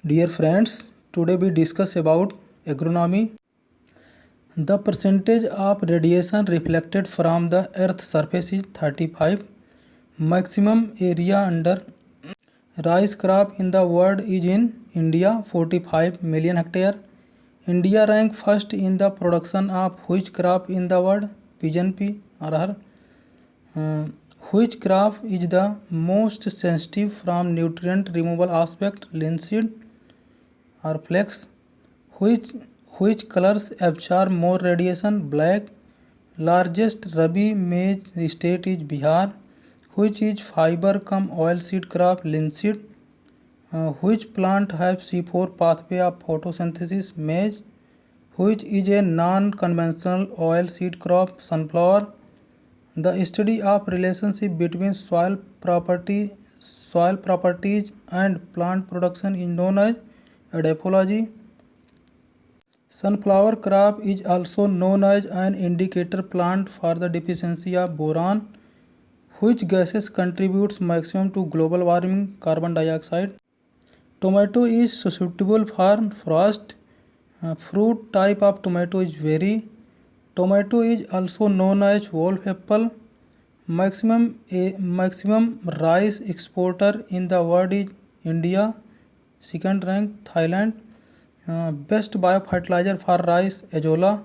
Dear friends, today we discuss about agronomy. The percentage of radiation reflected from the earth's surface is 35. Maximum area under rice crop in the world is in India 45 million hectare. India rank first in the production of which crop in the world? Pigeon pea, arhar. Uh, which crop is the most sensitive from nutrient removal aspect? Linseed or flax. Which which colors absorb more radiation? Black. Largest Rabi maize state is Bihar. Which is fiber cum oil seed crop? Linseed. Which plant have C4 pathway of photosynthesis? Maize. Which is a non-conventional oil seed crop? Sunflower. The study of relationship between soil properties and plant production is known as edapology. Sunflower crop is also known as an indicator plant for the deficiency of boron. Which gases contributes maximum to global warming? Carbon dioxide. Tomato is susceptible for frost. Fruit type of tomato is berry. Tomato is also known as wolf apple. Maximum rice exporter in the world is India. Second rank Thailand. Best biofertilizer for rice Azolla.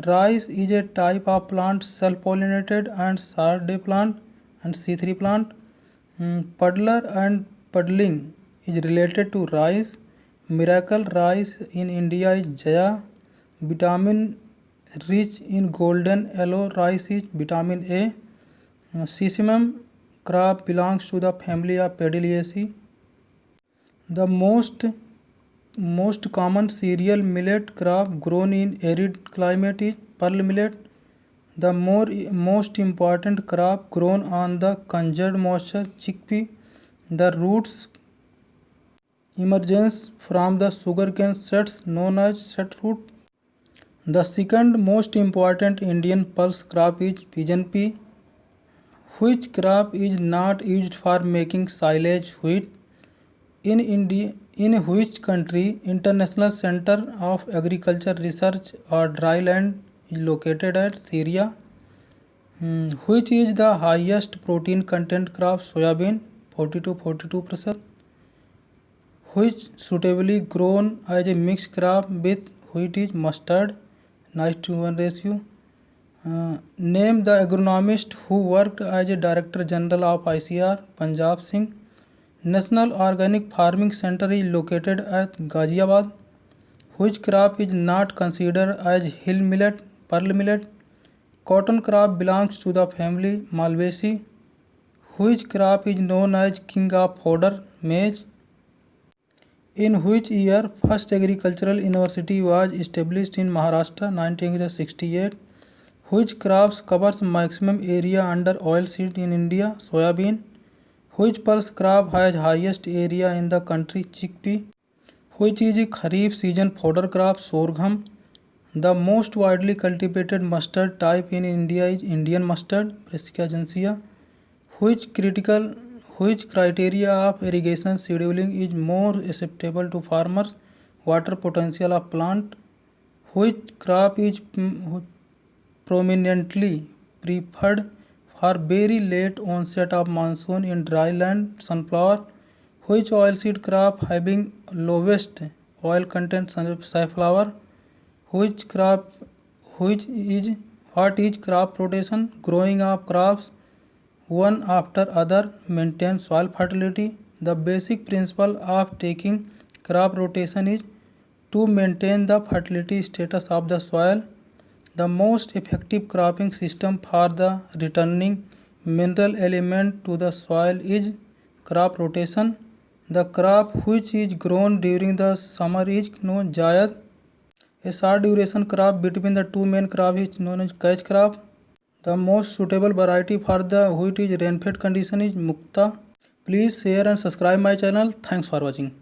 Rice is a type of plant self-pollinated and Sarde plant and C3 plant. Puddler and puddling is related to rice. Miracle rice in India is Jaya. Vitamin rich in golden yellow rice is vitamin A. Sesamum crop belongs to the family of Pediliaceae. The most common cereal millet crop grown in arid climate is pearl millet. The most important crop grown on the conserved moisture chickpea. The roots emergence from the sugarcane sets known as set root. The second most important Indian pulse crop is pigeon pea. Which crop is not used for making silage wheat? In India, in which country International Center of Agriculture Research or Dryland is located at? Syria. Which is the highest protein content crop? Soybean 42%. Which suitably grown as a mixed crop with wheat is mustard 9:1 ratio. Name the agronomist who worked as a Director General of ICR. Punjab Singh. National Organic Farming Center is located at Ghaziabad. Which crop is not considered as hill millet? Pearl millet. Cotton crop belongs to the family Malvaceae. Which crop is known as king of fodder? Maize. In which year first agricultural university was established in Maharashtra? 1968. Which crops covers maximum area under oilseed in India? Soybean. Which pulse crop has highest area in the country? Chickpea. Which is a Kharif season fodder crop? Sorghum. The most widely cultivated mustard type in India is Indian mustard, Brassica gentiana. Which criteria of irrigation scheduling is more acceptable to farmers? Water potential of plant. Which crop is prominently preferred for very late onset of monsoon in dry land? Sunflower. Which oilseed crop having lowest oil content? Safflower. What is crop rotation? Growing of crops one after other maintain soil fertility. The basic principle of taking crop rotation is to maintain the fertility status of the soil. The most effective cropping system for the returning mineral element to the soil is crop rotation. The crop which is grown during the summer is known as Jayad. A short duration crop between the two main crops is known as catch crop. The most suitable variety for the wheat is rainfed condition is Mukta. Please share and subscribe my channel. Thanks for watching.